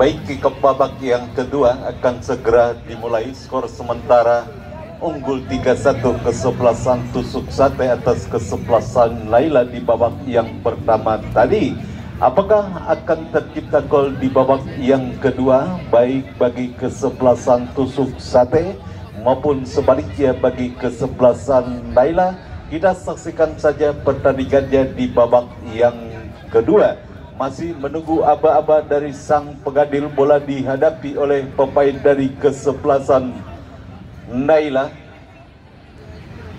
Baik, kick off babak yang kedua akan segera dimulai. Skor sementara unggul 3-1 kesebelasan Tusuk Sate atas kesebelasan Laila di babak yang pertama tadi. Apakah akan tercipta gol di babak yang kedua, baik bagi kesebelasan Tusuk Sate maupun sebaliknya bagi kesebelasan Laila? Kita saksikan saja pertandingannya di babak yang kedua. Masih menunggu aba-aba dari sang pegadil, bola dihadapi oleh pemain dari kesebelasan Naila.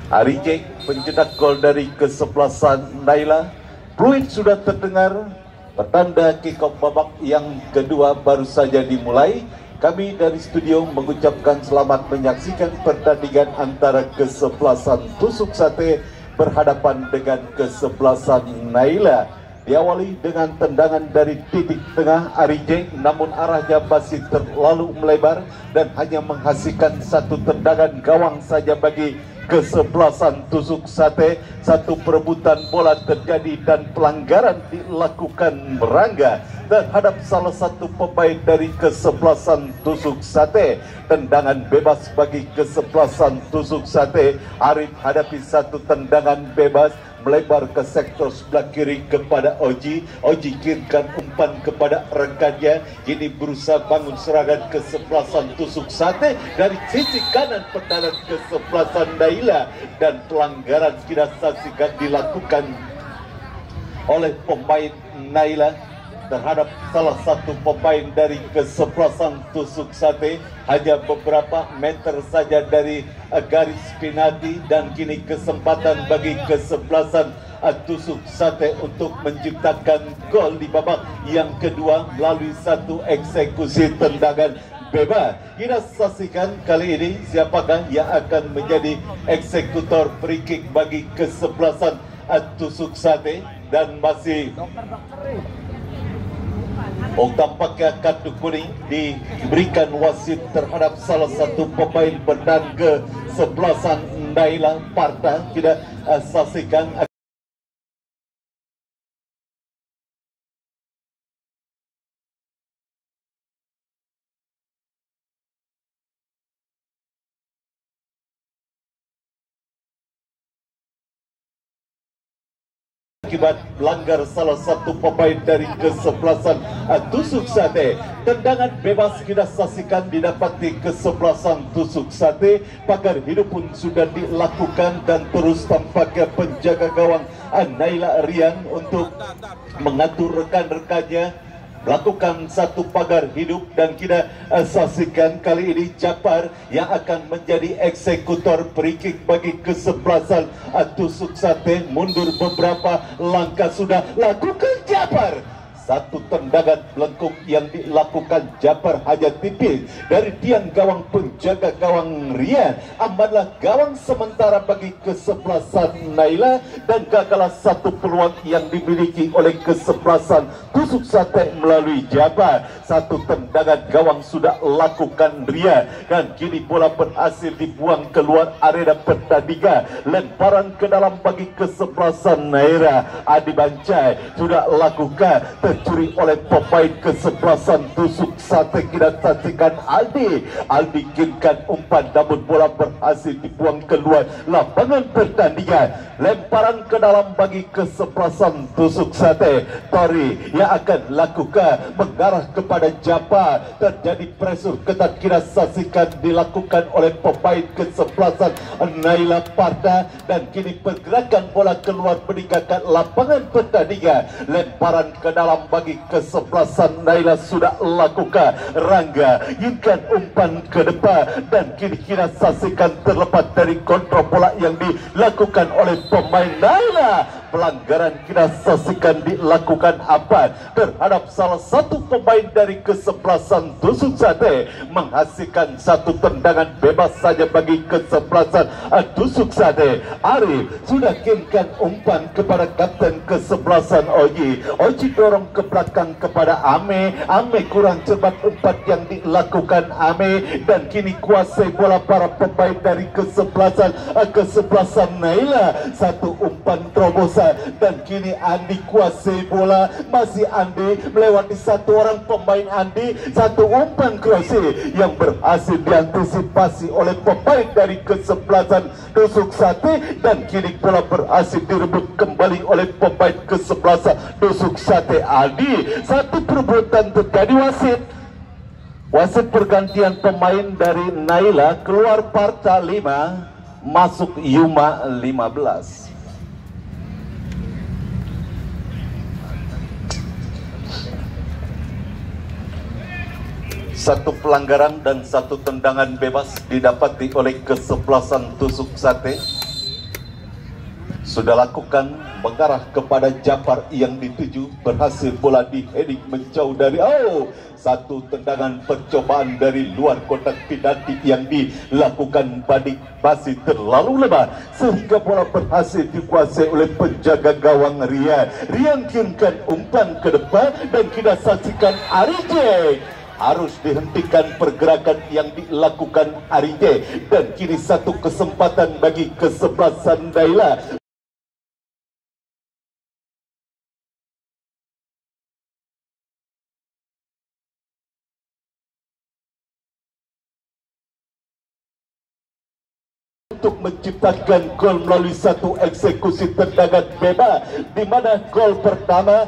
Arijek pencetak gol dari kesebelasan Naila. Fluid sudah terdengar, pertanda kick-off babak yang kedua baru saja dimulai. Kami dari studio mengucapkan selamat menyaksikan pertandingan antara kesebelasan Tusuk Sate berhadapan dengan kesebelasan Naila. Diawali dengan tendangan dari titik tengah Arijek, namun arahnya masih terlalu melebar dan hanya menghasilkan satu tendangan gawang saja bagi kesebelasan Tusuk Sate. Satu perebutan bola terjadi dan pelanggaran dilakukan Rangga terhadap salah satu pemain dari kesebelasan Tusuk Sate. Tendangan bebas bagi kesebelasan Tusuk Sate. Arif hadapi satu tendangan bebas melebar ke sektor sebelah kiri kepada Oji. Oji kirimkan umpan kepada rekannya. Kini berusaha bangun serangan kesebelasan Tusuk Sate dari sisi kanan pertahanan kesebelasan Naila, dan pelanggaran kita saksikan dilakukan oleh pemain Naila terhadap salah satu pemain dari kesebelasan Tusuk Sate. Hanya beberapa meter saja dari garis penalti, dan kini kesempatan bagi kesebelasan Tusuk Sate untuk menciptakan gol di babak yang kedua melalui satu eksekusi tendangan bebas. Kita saksikan kali ini siapakah yang akan menjadi eksekutor free kick bagi kesebelasan Tusuk Sate. Dan masih tampaknya kartu kuning diberikan wasit terhadap salah satu pemain bertahan kesebelasan Naila Parta. Kita saksikan akibat melanggar salah satu pemain dari kesebelasan Tusuk Sate. Tendangan bebas kita saksikan didapati kesebelasan Tusuk Sate. Pagar hidup pun sudah dilakukan dan terus tampaknya penjaga gawang Naila Rian untuk mengatur rekan-rekannya melakukan satu pagar hidup. Dan kita saksikan kali ini Japar yang akan menjadi eksekutor free kick bagi kesebelasan Tusuk Sate. Mundur beberapa langkah sudah lakukan Japar. Satu tendangan melengkung yang dilakukan Japar hanya tipis dari tiang gawang penjaga gawang Rian. Amanlah gawang sementara bagi kesebelasan Naila, dan gagalah satu peluang yang dimiliki oleh kesebelasan Tusuk Sate melalui Japar. Satu tendangan gawang sudah lakukan Rian, dan kini bola berhasil dibuang keluar area pertandingan. Lemparan ke dalam bagi kesebelasan Naira. Adi Bancai sudah lakukan, tercuri oleh pemain kesebelasan Tusuk Sate. Kita saksikan Aldi kirimkan umpan, namun bola berhasil dibuang keluar lapangan pertandingan. Lemparan ke dalam bagi kesebelasan Tusuk Sate. Tori yang akan lakukan mengarah kepada Japar. Terjadi pressure ketat kita saksikan dilakukan oleh pemain kesebelasan Naila Parta, dan kini pergerakan bola keluar meninggalkan lapangan pertandingan. Lemparan ke dalam bagi kesebelasan Naila sudah lakukan. Rangga ingin umpan ke depan, dan kini kita saksikan terlepas dari kontrol bola yang dilakukan oleh pemain Naila. Pelanggaran kita saksikan dilakukan apa terhadap salah satu pemain dari kesebelasan Tusuk Sate, menghasilkan satu tendangan bebas saja bagi kesebelasan Tusuk Sate. Arif sudah kirimkan umpan kepada kapten kesebelasan Oji. Oji dorong ke belakang kepada Ame. Ame kurang cepat umpan yang dilakukan Ame, dan kini kuasai bola para pemain dari kesebelasan Naila. Satu umpan terobosan seplasa, dan kini Andi kuasai bola. Masih Andi melewati satu orang pemain Andi, satu umpan crossing yang berhasil diantisipasi oleh pemain dari kesebelasan Tusuk Sate, dan kini bola berhasil direbut kembali oleh pemain kesebelasan Tusuk Sate Andi. Satu perebutan terjadi. Wasit pergantian pemain dari Naila, keluar Parta 5, masuk Yuma 15. Satu pelanggaran dan satu tendangan bebas didapati oleh kesebelasan Tusuk Sate. Sudah lakukan mengarah kepada Japar yang dituju, berhasil bola di heading menjauh dari satu tendangan percobaan dari luar kotak penalti yang dilakukan Badik masih terlalu lebar sehingga bola berhasil dikuasai oleh penjaga gawang Rian kirimkan umpan ke depan, dan kita saksikan Arijek harus dihentikan pergerakan yang dilakukan Arijek, dan kini satu kesempatan bagi kesebelasan Naila untuk menciptakan gol melalui satu eksekusi tendangan bebas, di mana gol pertama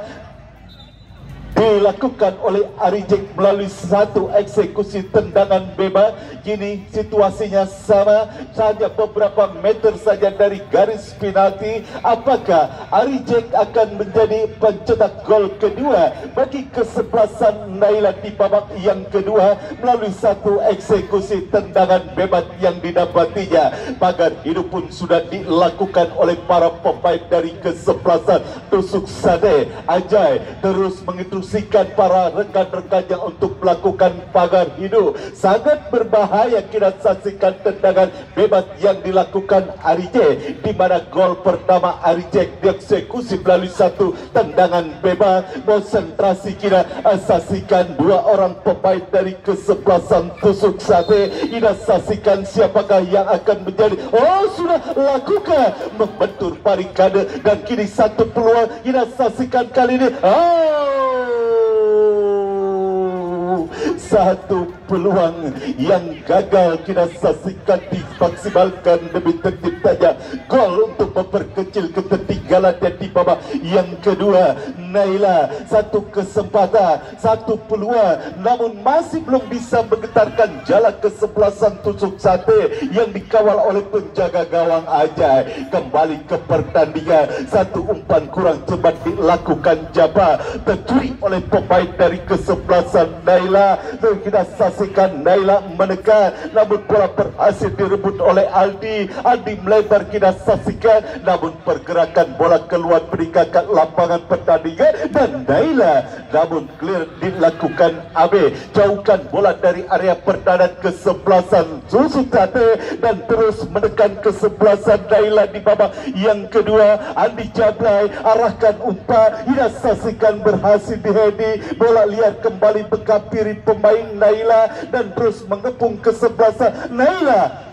dilakukan oleh Arijek melalui satu eksekusi tendangan bebas. Kini situasinya sama saja, beberapa meter saja dari garis penalti. Apakah Arijek akan menjadi pencetak gol kedua bagi kesebelasan Naila di babak yang kedua melalui satu eksekusi tendangan bebas yang didapatinya? Pagar hidup pun sudah dilakukan oleh para pemain dari kesebelasan Tusuk Sate. Ajai terus menginstruksikan para rekan-rekannya untuk melakukan pagar hidup. Sangat berbahaya kita saksikan tendangan bebas yang dilakukan Arijek, di mana gol pertama Arijek dieksekusi melalui satu tendangan bebas. Konsentrasi kita saksikan dua orang pemain dari kesebelasan Tusuk Sate. Kita saksikan siapakah yang akan menjadi sudah lakukan membentur barikade, dan kini satu peluang kita saksikan kali ini. Satu peluang yang gagal kita saksikan dimaksimalkan demi tertib saja gol untuk memperkecil ketertinggalan. Dan di babak yang kedua Naila satu kesempatan, satu peluang, namun masih belum bisa menggetarkan jala kesebelasan Tusuk Sate yang dikawal oleh penjaga gawang Ajai. Kembali ke pertandingan, satu umpan kurang cepat dilakukan Jaba, tercuri oleh pemain dari kesebelasan Naila. Dan kita saksikan Naila menekan, namun bola berhasil direbut oleh Aldi. Aldi melebar, kita saksikan, namun pergerakan bola keluar meninggalkan lapangan pertandingan, dan Naila namun clear dilakukan Abe. Jauhkan bola dari area pertahanan kesebelasan Tusuk Sate dan terus menekan kesebelasan Naila di babak yang kedua. Andi Jablay arahkan umpan, kita saksikan berhasil dihedi, bola liar kembali menghampiri pemain Naila dan terus mengepung kesebelasan Naila.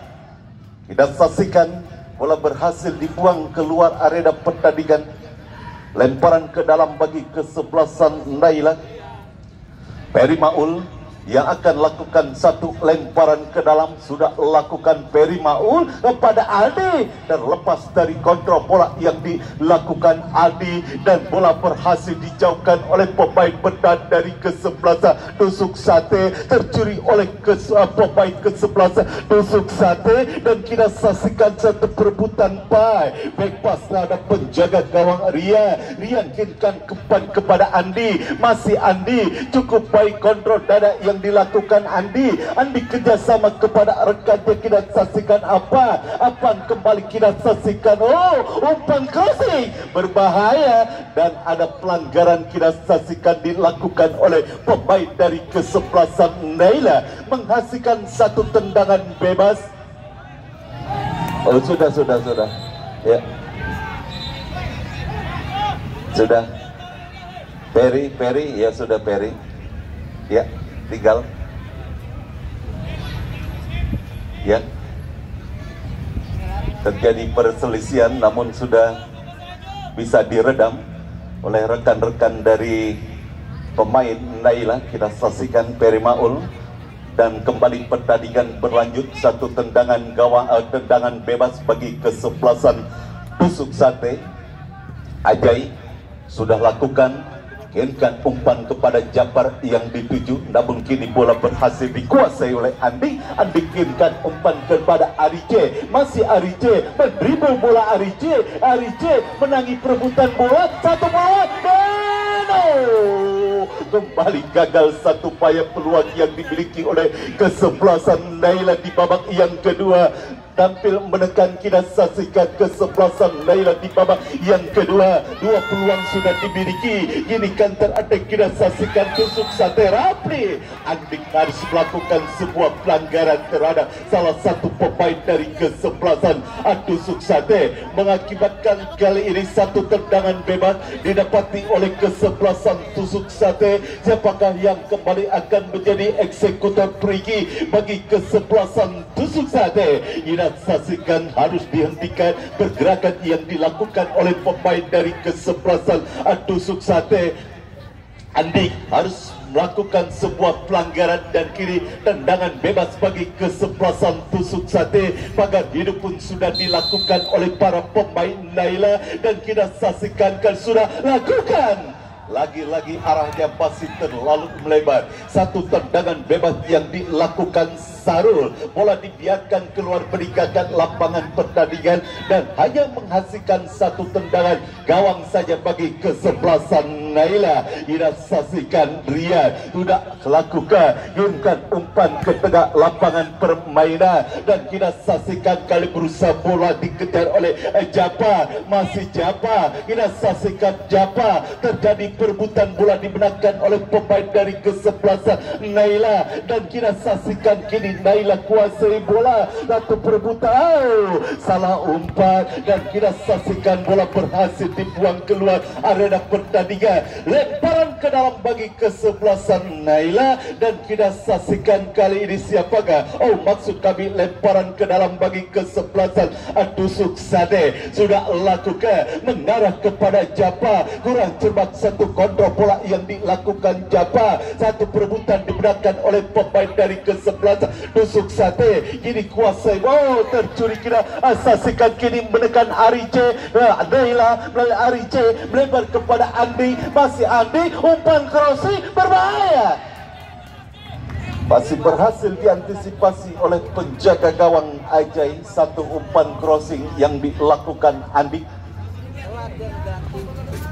Kita saksikan bola berhasil dibuang keluar area pertandingan. Lemparan ke dalam bagi kesebelasan Naila. Peri Maul yang akan lakukan satu lemparan ke dalam, sudah lakukan Peri Maul kepada Aldi, terlepas dari kontrol bola yang dilakukan Aldi, dan bola berhasil dijauhkan oleh pemain bertahan dari kesebelasan Tusuk Sate, tercuri oleh pemain kesebelasan Tusuk Sate. Dan kita saksikan satu perebutan back pass terhadap penjaga gawang Rian kirimkan umpan kepada Andi. Masih Andi, cukup baik kontrol dada yang dilakukan Andi kerjasama kepada rekannya. Kita saksikan apaan kembali kita saksikan umpan crossing berbahaya, dan ada pelanggaran kita saksikan dilakukan oleh pemain dari kesebelasan Naila, menghasilkan satu tendangan bebas. Sudah ya, sudah Peri ya, sudah Peri ya, tinggal ya, terjadi perselisihan namun sudah bisa diredam oleh rekan-rekan dari pemain Naila. Kita saksikan Perimaul dan kembali pertandingan berlanjut. Satu tendangan gawang, tendangan bebas bagi kesebelasan Tusuk Sate. Ajai sudah lakukan, kirimkan umpan kepada Japar yang dituju, namun kini bola berhasil dikuasai oleh Andi. Andi kirimkan umpan kepada Arice, masih Arice mendribble bola. Arice menangi perebutan bola, satu bola kembali gagal. Satu upaya peluang yang dimiliki oleh kesebelasan Naila di babak yang kedua. Tampil menekan, kita saksikan kesebelasan Naila di babak yang kedua. Dua peluang sudah dimiliki, kini counter attack kita saksikan Tusuk Sate. Rapli Andik harus melakukan sebuah pelanggaran terhadap salah satu pemain dari kesebelasan Tusuk Sate, mengakibatkan kali ini satu tendangan bebas didapati oleh kesebelasan Tusuk Sate. Siapakah yang kembali akan menjadi eksekutor perigi bagi kesebelasan Tusuk Sate? Saksikan, harus dihentikan pergerakan yang dilakukan oleh pemain dari kesebelasan Tusuk Sate. Andi harus melakukan sebuah pelanggaran dan kini tendangan bebas bagi kesebelasan Tusuk Sate. Pagar hidup pun sudah dilakukan oleh para pemain Naila dan kita saksikan sudah lakukan. Lagi-lagi arahnya masih terlalu melebar. Satu tendangan bebas yang dilakukan Sarul, bola dibiarkan keluar meninggalkan lapangan pertandingan dan hanya menghasilkan satu tendangan gawang saja bagi kesebelasan Naila. Kita saksikan Riyad sudah lakukan, kirimkan umpan ke tengah lapangan permainan dan kita saksikan kali berusaha bola dikejar oleh Japa, masih Japa. Kita saksikan Japa, terjadi perebutan bola dimenangkan oleh pemain dari kesebelasan Naila dan kita saksikan kini Naila kuasai bola. Satu perebutan, salah umpan dan kita saksikan bola berhasil dibuang keluar arena pertandingan. Lemparan ke dalam bagi kesebelasan Naila dan kita saksikan kali ini siapakah? Oh, maksud kami lemparan ke dalam bagi kesebelasan Tusuk Sate sudah lakukan, mengarah kepada Japa. Kurang cermat satu kontrol bola yang dilakukan Japa. Satu perebutan dimenangkan oleh pemain dari kesebelasan Tusuk Sate. Kini kuasai, oh tercuri, kita saksikan kini menekan Arice. Naila melalui Arice melebar kepada Andi, masih Andi, umpan crossing berbahaya, masih berhasil diantisipasi oleh penjaga gawang Ajai. Satu umpan crossing yang dilakukan Andi,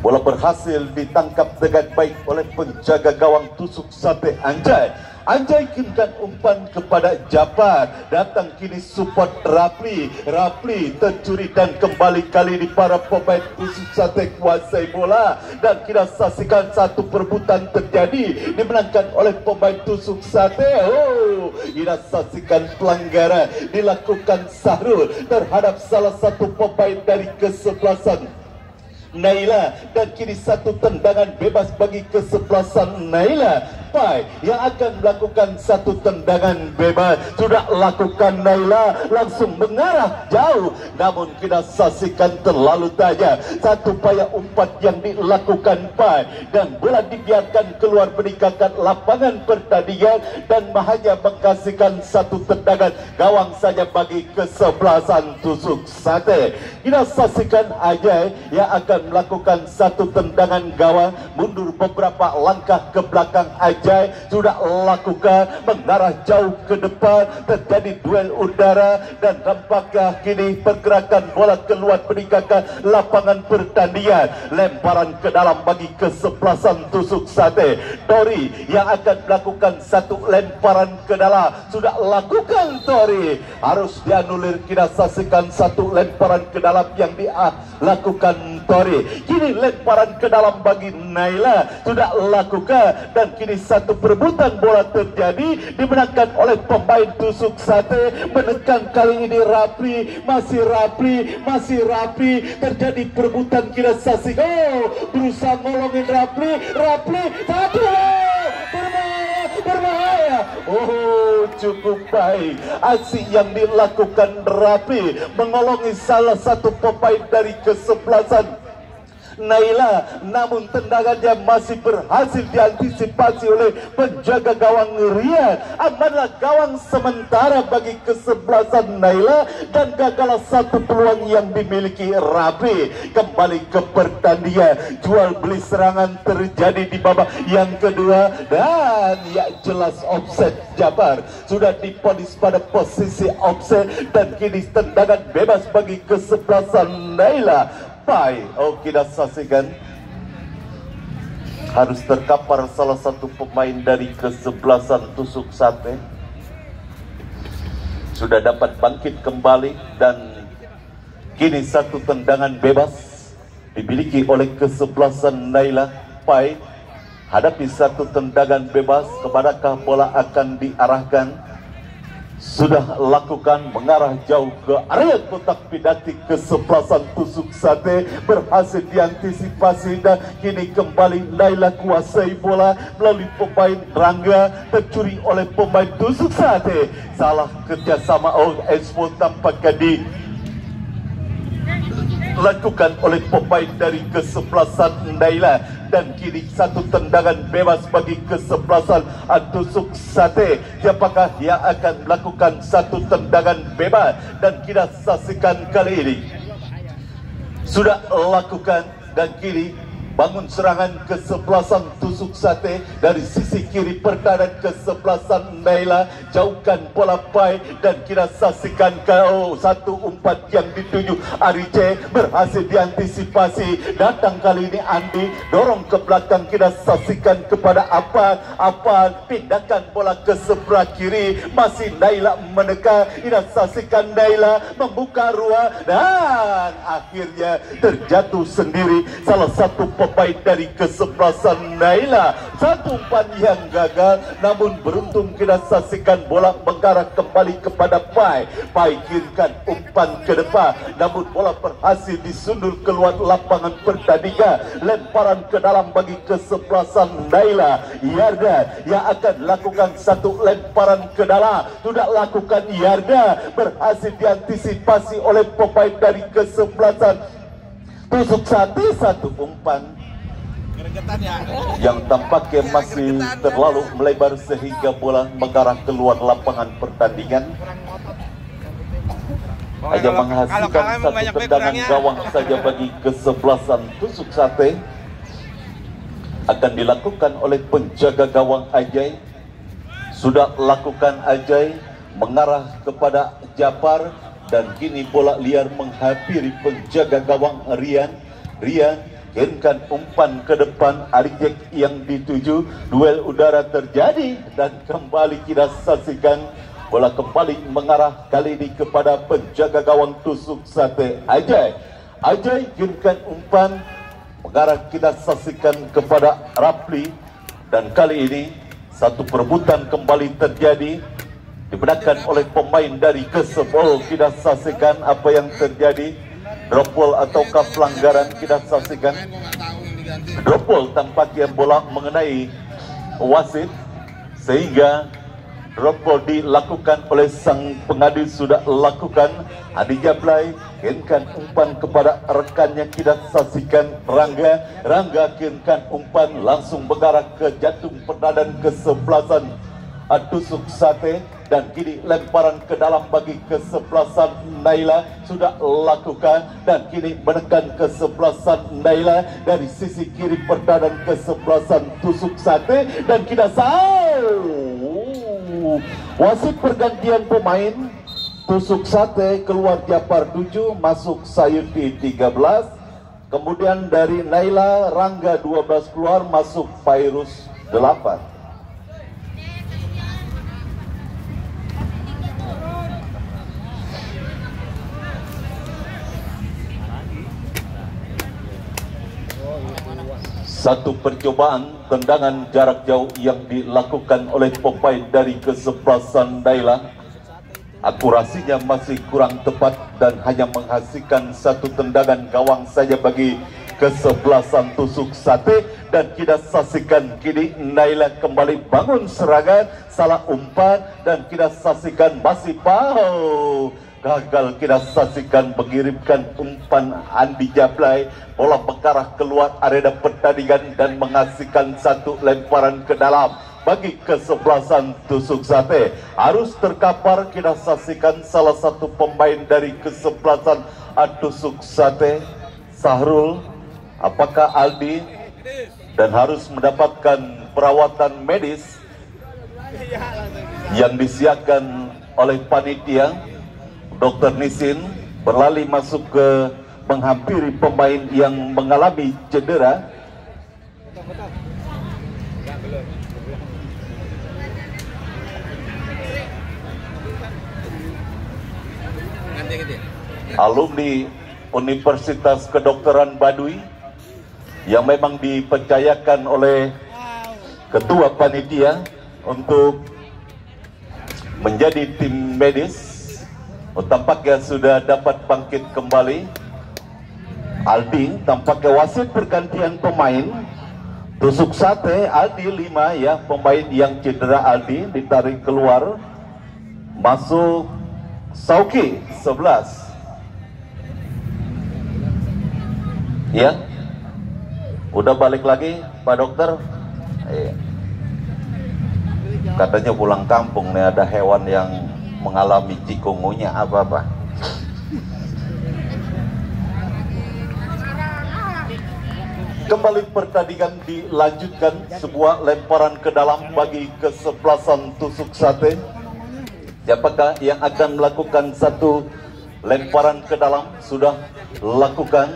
bola berhasil ditangkap dengan baik oleh penjaga gawang Tusuk Sate Anjay. Anjay kirimkan umpan kepada Japar, datang kini support Rapli. Rapli tercuri dan kembali kali ini para pemain Tusuk Sate kuasai bola dan kita saksikan satu perebutan terjadi dimenangkan oleh pemain Tusuk Sate. Oh, kita saksikan pelanggaran dilakukan Sahrul terhadap salah satu pemain dari kesebelasan Naila dan kini satu tendangan bebas bagi kesebelasan Naila. Pai yang akan melakukan satu tendangan bebas sudah lakukan Naila, langsung mengarah jauh, namun kita saksikan terlalu tajam. Satu upaya umpan yang dilakukan Pai dan bola dibiarkan keluar meninggalkan lapangan pertandingan dan hanya menghasilkan satu tendangan gawang saja bagi kesebelasan Tusuk Sate. Kita saksikan Ajay yang akan melakukan satu tendangan gawang, mundur beberapa langkah ke belakang. Ajay sudah lakukan, mengarah jauh ke depan, terjadi duel udara dan nampaknya kini pergerakan bola keluar meninggalkan lapangan pertandingan. Lemparan ke dalam bagi kesebelasan Tusuk Sate. Tori yang akan melakukan satu lemparan ke dalam, sudah lakukan Tori, harus dianulir. Kita saksikan satu lemparan ke dalam yang dilakukan Tori. Kini lemparan ke dalam bagi Naila sudah lakukan dan kini satu perebutan bola terjadi dimenangkan oleh pemain Tusuk Sate. Menekan kali ini Rapli, masih Rapli, masih Rapli, terjadi perebutan. Kita saksikan, oh, berusaha ngolongin Rapli, Rapli satu, berbahaya. Oh, cukup baik aksi yang dilakukan Rapli mengolongi salah satu pemain dari kesebelasan Naila, namun tendangannya masih berhasil diantisipasi oleh penjaga gawang Rian. Amanlah gawang sementara bagi kesebelasan Naila dan gagal satu peluang yang dimiliki Rabi. Kembali ke pertandingan, jual beli serangan terjadi di babak yang kedua dan ya jelas offset. Jabar sudah diponis pada posisi offset dan kini tendangan bebas bagi kesebelasan Naila. Kita saksikan harus terkapar salah satu pemain dari kesebelasan Tusuk Sate. Sudah dapat bangkit kembali dan kini satu tendangan bebas dimiliki oleh kesebelasan Naila. Hadapi satu tendangan bebas, kemanakah bola akan diarahkan? Sudah lakukan mengarah jauh ke area kotak penalti. Kesebelasan Tusuk Sate berhasil diantisipasi dan kini kembali Naila kuasai bola melalui pemain Rangga, tercuri oleh pemain Tusuk Sate. Salah kerjasama Expo tampaknya dilakukan oleh pemain dari kesebelasan Naila dan kini satu tendangan bebas bagi kesebelasan Tusuk Sate. Siapakah yang akan melakukan satu tendangan bebas? Dan kita saksikan kali ini sudah lakukan dan kini bangun serangan kesebelasan Tusuk Sate dari sisi kiri pertahanan kesebelasan Naila. Jauhkan bola dan kita saksikan satu umpan yang dituju Arice berhasil diantisipasi. Datang kali ini Andi dorong ke belakang, kita saksikan kepada apa pindahkan bola ke sebelah kiri. Masih Naila menekan, kita saksikan Naila membuka ruang dan akhirnya terjatuh sendiri salah satu pemain dari kesebelasan Naila. Satu umpan yang gagal, namun beruntung kita saksikan bola mengarah kembali kepada Pai kirimkan umpan ke depan, namun bola berhasil disundul keluar lapangan pertandingan. Lemparan ke dalam bagi kesebelasan Naila. Yarda yang akan lakukan satu lemparan ke dalam, sudah lakukan Yarda, berhasil diantisipasi oleh pemain dari kesebelasan Tusuk Sate. Satu umpan yang tampaknya masih terlalu melebar sehingga bola mengarah keluar lapangan pertandingan. Hanya menghasilkan satu tendangan gawang saja bagi kesebelasan Tusuk Sate. Akan dilakukan oleh penjaga gawang Ajay. Sudah lakukan Ajay mengarah kepada Japar dan kini bola liar menghampiri penjaga gawang Rian. Kirimkan umpan ke depan, Arijek yang dituju. Duel udara terjadi dan kembali kita saksikan bola kembali mengarah kali ini kepada penjaga gawang Tusuk Sate Ajay. Ajay kirimkan umpan mengarah, kita saksikan kepada Rapli dan kali ini satu perebutan kembali terjadi dibenarkan oleh pemain dari Kesebol. Kita saksikan apa yang terjadi. Drop ball ataukah pelanggaran, kita saksikan. Drop ball tampaknya bola mengenai wasit sehingga drop ball dilakukan oleh sang pengadil. Sudah lakukan Adi Jablay kirimkan umpan kepada rekannya, kita saksikan Rangga kirimkan umpan langsung mengarah ke jantung pertahanan kesebelasan Tusuk Sate dan kini lemparan ke dalam bagi kesebelasan Naila. Sudah lakukan dan kini menekan kesebelasan Naila dari sisi kiri pertahanan kesebelasan Tusuk Sate dan kita wasit pergantian pemain. Tusuk Sate keluar Japar 7 masuk Sayuti 13, kemudian dari Naila Rangga 12 keluar masuk Fairuz 8. Satu percobaan tendangan jarak jauh yang dilakukan oleh pemain dari kesebelasan Naila. Akurasinya masih kurang tepat dan hanya menghasilkan satu tendangan gawang saja bagi kesebelasan Tusuk Sate. Dan kita saksikan kini Naila kembali bangun serangan, salah umpan dan kita saksikan masih gagal kita saksikan mengirimkan umpan Andi Jablay, bola mengarah keluar area pertandingan dan menghasilkan satu lemparan ke dalam bagi kesebelasan Tusuk Sate. Harus terkapar kita saksikan salah satu pemain dari kesebelasan Tusuk Sate, Sahrul, apakah Aldi, dan harus mendapatkan perawatan medis yang disiapkan oleh panitia. Dr. Nisin berlari masuk ke menghampiri pemain yang mengalami cedera. Alumni Universitas Kedokteran Baduy yang memang dipercayakan oleh ketua panitia untuk menjadi tim medis. Tampaknya sudah dapat bangkit kembali. Aldi tampaknya wasit pergantian pemain. Tusuk Sate Aldi 5 ya, pemain yang cedera Aldi ditarik keluar. Masuk Sauki 11. Ya. Udah balik lagi Pak Dokter. Katanya pulang kampung nih, ada hewan yang mengalami cikungunya apa-apa. Kembali pertandingan dilanjutkan, sebuah lemparan ke dalam bagi kesebelasan Tusuk Sate. Siapakah yang akan melakukan satu lemparan ke dalam? Sudah lakukan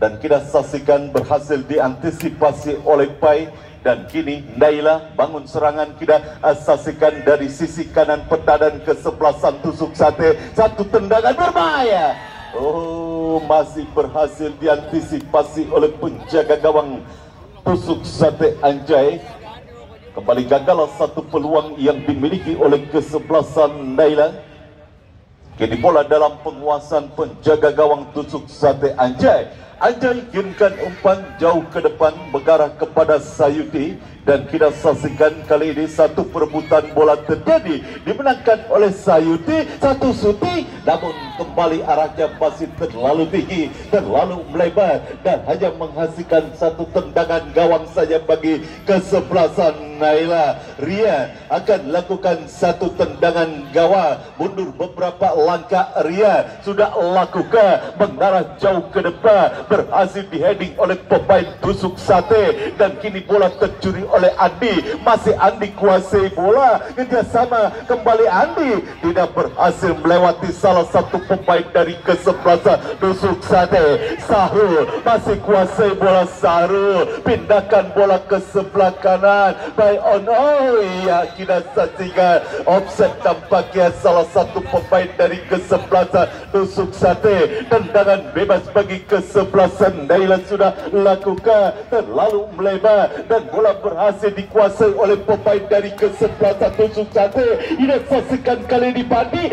dan kita saksikan berhasil diantisipasi oleh Pai. Dan kini Naila bangun serangan, kita saksikan dari sisi kanan pertahanan kesebelasan Tusuk Sate. Satu tendangan berbahaya. Oh, masih berhasil diantisipasi oleh penjaga gawang Tusuk Sate Anjay. Kembali gagal satu peluang yang dimiliki oleh kesebelasan Naila. Kini bola dalam penguasaan penjaga gawang Tusuk Sate Anjay. Anjay kirimkan umpan jauh ke depan mengarah kepada Sayuti, dan kita saksikan kali ini satu perebutan bola terjadi, dimenangkan oleh Sayuti. Satu suti, namun kembali arahnya masih terlalu tinggi, terlalu melebar, dan hanya menghasilkan satu tendangan gawang saja bagi kesebelasan Naila. Ria akan lakukan satu tendangan gawang, mundur beberapa langkah. Ria sudah lakukan mengarah jauh ke depan, berhasil diheading oleh pemain Tusuk Sate, dan kini bola tercuri oleh Andi. Masih Andi kuasai bola, kerjasama kembali Andi, tidak berhasil melewati salah satu pemain dari kesebelasan Tusuk Sate. Sahrul masih kuasai bola. Sahrul pindahkan bola ke sebelah kanan. By on, oh iya, kita saksikan offset tampaknya salah satu pemain dari kesebelasan Tusuk Sate. Tendangan bebas bagi kesebelasan Naila sudah lakukan, terlalu melebar, dan bola berhasil dikuasai oleh pemain dari kesebelasan Tusuk Sate. Ini saksikan kali ini Badi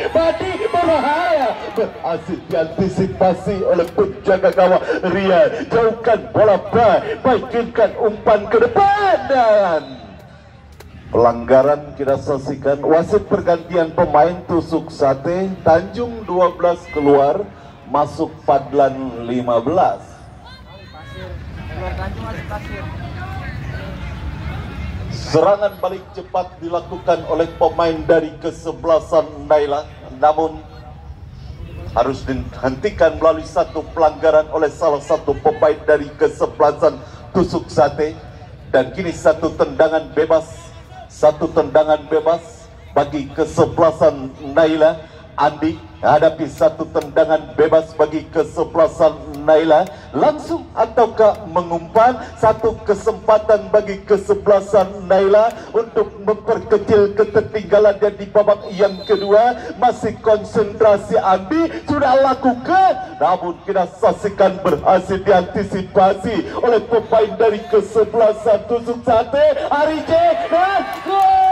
berbahaya, berhasil diantisipasi oleh penjaga gawang Ria. Jauhkan bola, baikkan umpan ke depan, dan pelanggaran kita saksikan. Wasit pergantian pemain Tusuk Sate. Tanjung 12 keluar, masuk Fadlan 15. Serangan balik cepat dilakukan oleh pemain dari kesebelasan Naila, namun harus dihentikan melalui satu pelanggaran oleh salah satu pemain dari kesebelasan Tusuk Sate. Dan kini satu tendangan bebas bagi kesebelasan Naila. Andi hadapi satu tendangan bebas bagi kesebelasan Naila. Langsung ataukah mengumpan? Satu kesempatan bagi kesebelasan Naila untuk memperkecil ketertinggalan dan di babak yang kedua. Masih konsentrasi Andi, sudah lakukan, namun kita saksikan berhasil diantisipasi oleh pemain dari kesebelasan Tusuk Sate. Ari J, dan gol!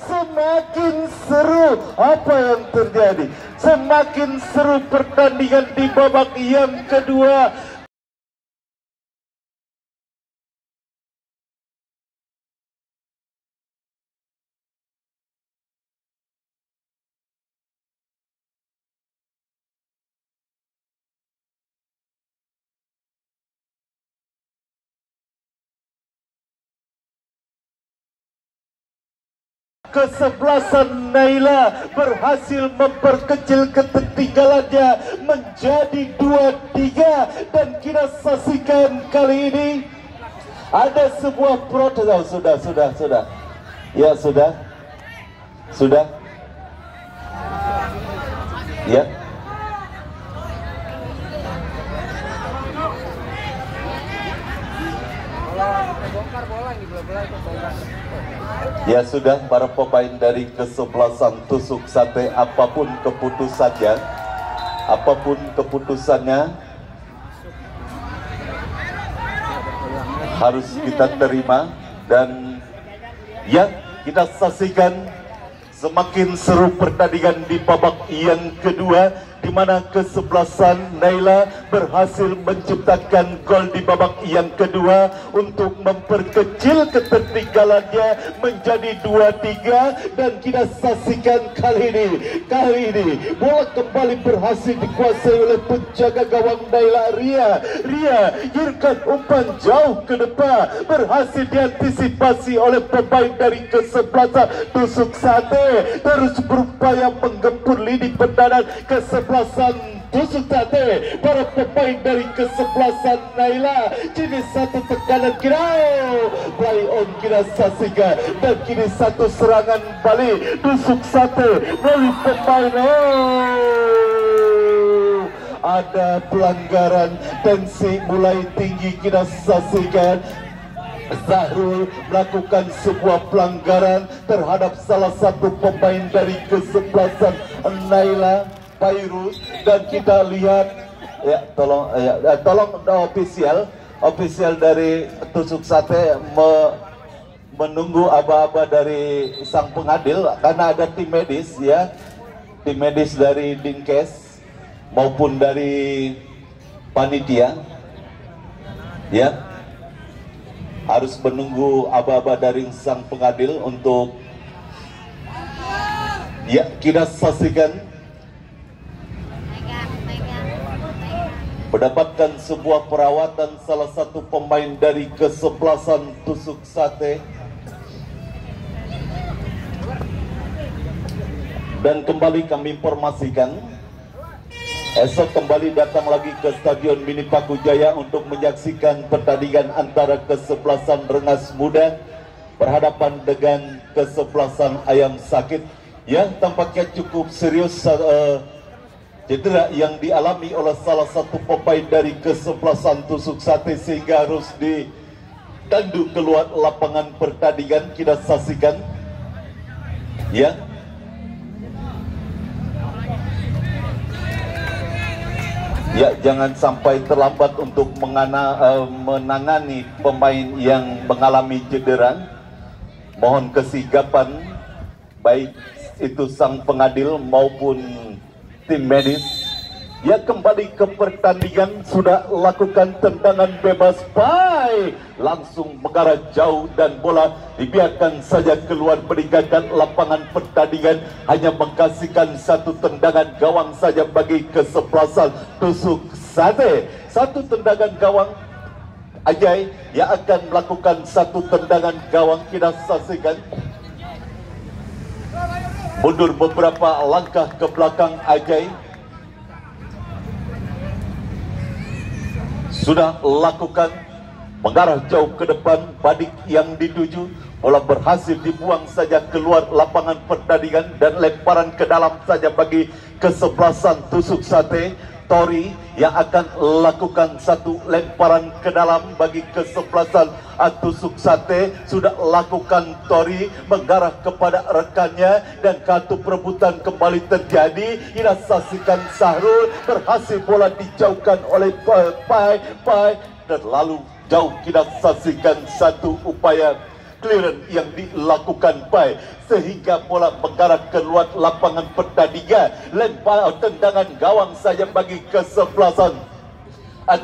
Semakin seru apa yang terjadi, semakin seru pertandingan di babak yang kedua. kesebelasan Naila berhasil memperkecil ketertinggalannya menjadi 2-3, dan kita saksikan kali ini ada sebuah protes. Oh, sudah. Ya, sudah. Ya. Ya sudah, para pemain dari kesebelasan tusuk sate, apapun keputusannya harus kita terima, dan ya kita saksikan semakin seru pertandingan di babak yang kedua, di mana kesebelasan Naila berhasil menciptakan gol di babak yang kedua untuk memperkecil ketertinggalannya menjadi 2-3, dan kita saksikan kali ini bola kembali berhasil dikuasai oleh penjaga gawang Naila, Ria giringkan umpan jauh ke depan, berhasil diantisipasi oleh pemain dari kesebelasan tusuk sate, terus berupaya menggempur lini pertahanan kesebelasan tusuk sate. Para pemain dari kesebelasan Naila kini satu tekanan kira play on kita saksikan, dan kini satu serangan balik tusuk sate melalui pemain. Ada pelanggaran, tensi mulai tinggi, kita saksikan Zahrul melakukan sebuah pelanggaran terhadap salah satu pemain dari kesebelasan Naila, Pairus, dan kita lihat ya, tolong ofisial dari tusuk sate menunggu aba-aba dari sang pengadil, karena ada tim medis dari Dinkes maupun dari panitia ya, harus menunggu aba-aba dari sang pengadil untuk ya kita saksikan mendapatkan sebuah perawatan salah satu pemain dari kesebelasan tusuk sate. Dan kembali kami informasikan, esok kembali datang lagi ke Stadion Mini Paku Jaya untuk menyaksikan pertandingan antara kesebelasan Rengas Muda berhadapan dengan kesebelasan Ayam Sakit. Ya, tampaknya cukup serius cedera yang dialami oleh salah satu pemain dari kesebelasan tusuk sate sehingga harus ditandu keluar lapangan pertandingan. Kita saksikan ya. Ya, jangan sampai terlambat untuk menangani pemain yang mengalami cedera. Mohon kesigapan baik itu sang pengadil maupun tim medis. Ya, kembali ke pertandingan, sudah lakukan tendangan bebas, Pai langsung mengarah jauh dan bola dibiarkan saja keluar meninggalkan lapangan pertandingan, hanya mengkasihkan satu tendangan gawang saja bagi kesebelasan tusuk sate. Satu tendangan gawang Ajay yang akan melakukan satu tendangan gawang. Kita saksikan mundur beberapa langkah ke belakang. Ajay sudah lakukan mengarah jauh ke depan, badik yang dituju, bola berhasil dibuang saja keluar lapangan pertandingan dan lemparan ke dalam saja bagi kesebelasan tusuk sate. Tori yang akan lakukan satu lemparan ke dalam bagi kesebelasan tusuk sate. Sudah lakukan Tori mengarah kepada rekannya dan kartu perebutan kembali terjadi. Kita saksikan Zahrul, berhasil bola dijauhkan oleh Pai terlalu jauh. Kita saksikan satu upaya clearance yang dilakukan Pai sehingga bola mengarah keluar lapangan pertandingan. Lempar tendangan gawang saja bagi kesebelasan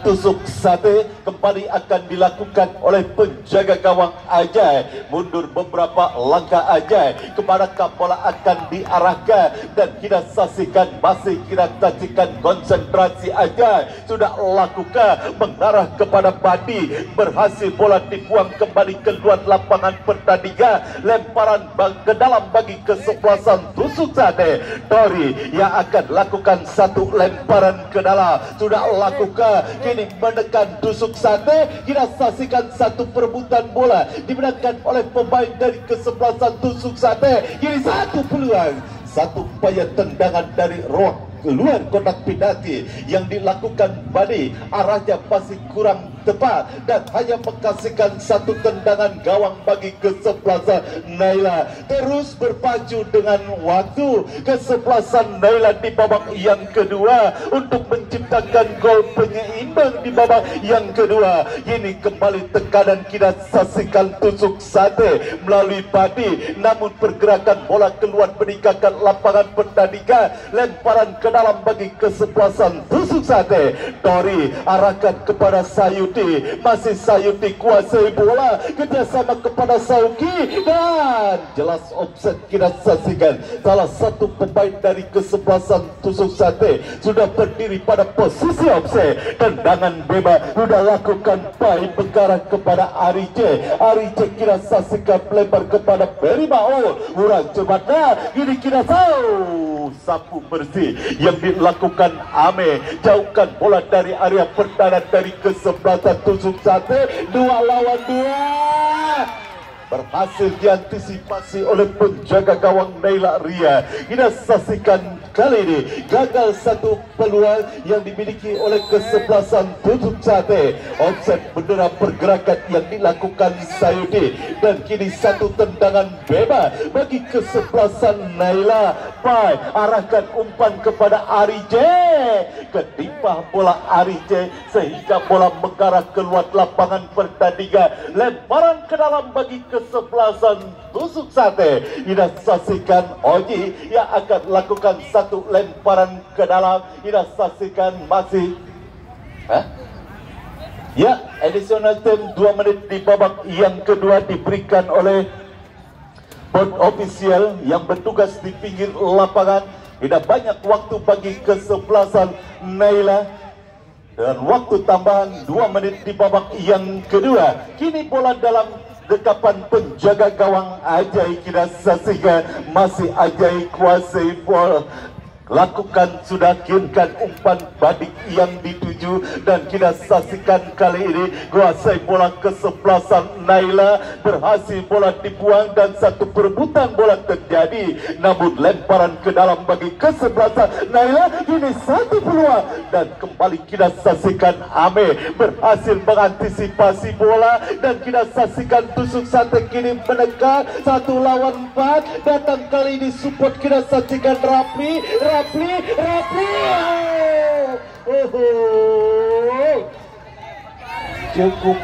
tusuk sate kembali akan dilakukan oleh penjaga gawang Ajai. Mundur beberapa langkah Ajai, kemanakah bola akan diarahkan, dan kita saksikan masih kita saksikan konsentrasi Ajai sudah lakukan mengarah kepada Badi. Berhasil bola dibuang kembali keluar lapangan pertandingan. Lemparan ke dalam bagi kesebelasan tusuk sate. Tori yang akan lakukan satu lemparan ke dalam sudah lakukan, kini menekan tusuk sate. Kita saksikan satu perebutan bola dimenangkan oleh pemain dari kesebelasan tusuk sate. Kini satu peluang, satu upaya tendangan dari ruang keluar kotak penalti yang dilakukan Badi, arahnya masih kurang tepat dan hanya menghasilkan satu tendangan gawang bagi kesebelasan Naila. Terus berpacu dengan waktu, kesebelasan Naila di babak yang kedua untuk menciptakan gol penyeimbang di babak yang kedua. Ini kembali tekanan kita saksikan tusuk sate melalui Badi, namun pergerakan bola keluar meninggalkan lapangan pertandingan. Lemparan ke dalam bagi kesebelasan tusuk sate. Tori arahkan kepada Sayuti, masih Sayuti kuasai bola, kerjasama kepada Sauki, dan jelas offset kita saksikan. Salah satu pemain dari kesebelasan tusuk sate sudah berdiri pada posisi offset. Tendangan bebas sudah lakukan baik mengarah kepada Arice. Arice kita saksikan lebar kepada Berimao, kurang cepat. Ini kita tahu sapu bersih yang dilakukan Ame, jauhkan bola dari area pertahanan dari kesebelasan tusuk sate. 2 lawan 2 berhasil diantisipasi oleh penjaga gawang Naila Ria. Kita saksikan kali ini gagal satu peluang yang dimiliki oleh kesebelasan tusuk sate. Offset bendera pergerakan yang dilakukan Sayudi, dan kini satu tendangan bebas bagi kesebelasan Naila. Pai arahkan umpan kepada Arije, ketimpa bola Arije sehingga bola mengarah keluar lapangan pertandingan. Lemparan ke dalam bagi kesebelasan tusuk sate. Kita saksikan Oji yang akan lakukan satu lemparan ke dalam. Kita saksikan masih ya, additional time 2 menit di babak yang kedua diberikan oleh board official yang bertugas di pinggir lapangan. Tidak banyak waktu bagi kesebelasan Naila, dan waktu tambahan 2 menit di babak yang kedua. Kini bola dalam dekapan penjaga gawang Ajai. Kita saksikan masih Ajai kuasai bola, lakukan sudah kirimkan umpan Badik yang dituju, dan kita saksikan kali ini kuasai bola kesebelasan Naila. Berhasil bola dibuang dan satu perebutan bola terjadi, namun lemparan ke dalam bagi kesebelasan Naila. Ini satu peluang, dan kembali kita saksikan Ame berhasil mengantisipasi bola, dan kita saksikan tusuk sate kini menekan 1 lawan 4. Datang kali ini support, kita saksikan Rapli. Cukup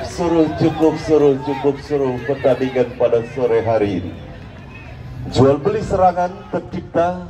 seru pertandingan pada sore hari ini. Jual beli serangan tercipta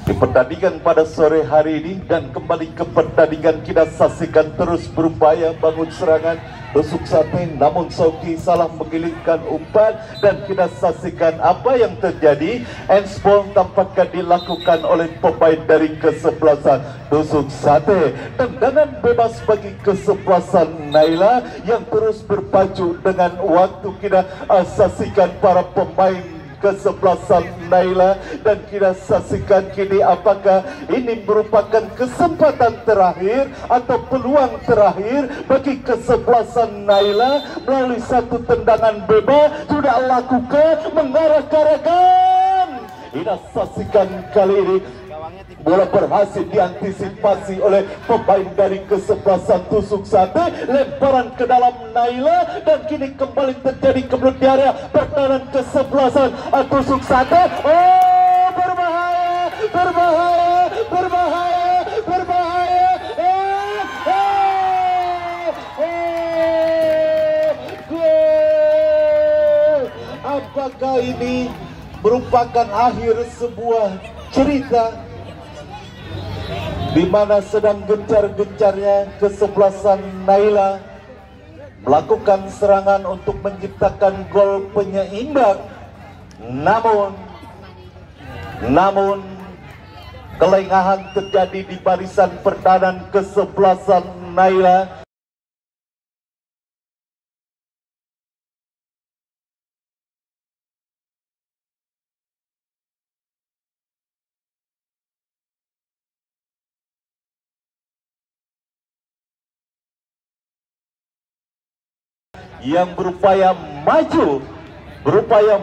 di pertandingan pada sore hari ini, dan kembali ke pertandingan kita saksikan terus berupaya bangun serangan tusuk sate, namun Sauki salah mengilingkan umpan, dan kita saksikan apa yang terjadi. Handsball tampaknya dilakukan oleh pemain dari kesebelasan tusuk sate. Tendangan bebas bagi kesebelasan Naila yang terus berpacu dengan waktu. Kita saksikan para pemain kesebelasan Naila, dan kita saksikan kini apakah ini merupakan kesempatan terakhir atau peluang terakhir bagi kesebelasan Naila melalui satu tendangan bebas sudah lakukan mengarah-arahkan. Kita saksikan kali ini bola berhasil diantisipasi oleh pemain dari kesebelasan tusuk sate. Lemparan ke dalam Naila, dan kini kembali terjadi kebetulan di area pertahanan kesebelasan tusuk sate. Oh, berbahaya. Gol. Apakah ini merupakan akhir sebuah cerita? di mana sedang gencar-gencarnya kesebelasan Naila melakukan serangan untuk menciptakan gol penyeimbang, namun kelengahan terjadi di barisan pertahanan kesebelasan Naila. Yang berupaya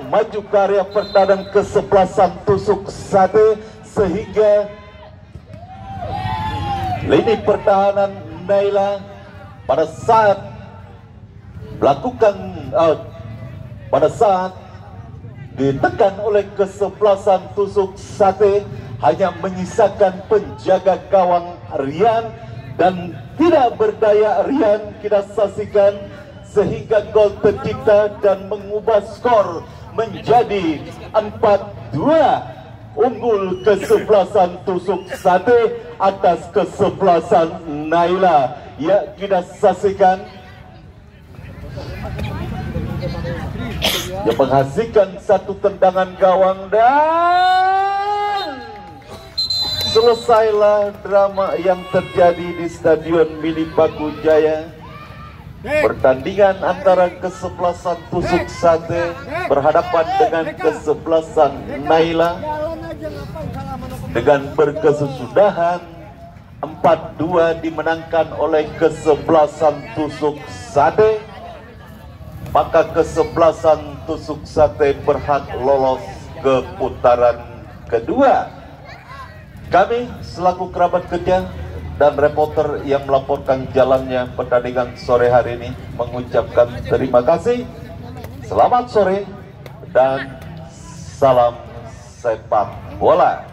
maju ke area pertahanan kesebelasan tusuk sate, sehingga lini pertahanan Naila pada saat ditekan oleh kesebelasan tusuk sate hanya menyisakan penjaga gawang Rian, dan tidak berdaya Rian kita saksikan sehingga gol tercipta dan mengubah skor menjadi 4-2 unggul kesebelasan tusuk sate atas kesebelasan Naila. Ya, kita saksikan yang menghasilkan satu tendangan gawang, dan selesailah drama yang terjadi di Stadion Mini Bakujaya. Pertandingan antara kesebelasan tusuk sate berhadapan dengan kesebelasan Naila dengan berkesudahan 4-2 dimenangkan oleh kesebelasan tusuk sate. Maka kesebelasan tusuk sate berhak lolos ke putaran kedua. Kami selaku kerabat kerja dan reporter yang melaporkan jalannya pertandingan sore hari ini mengucapkan terima kasih. Selamat sore dan salam sepak bola.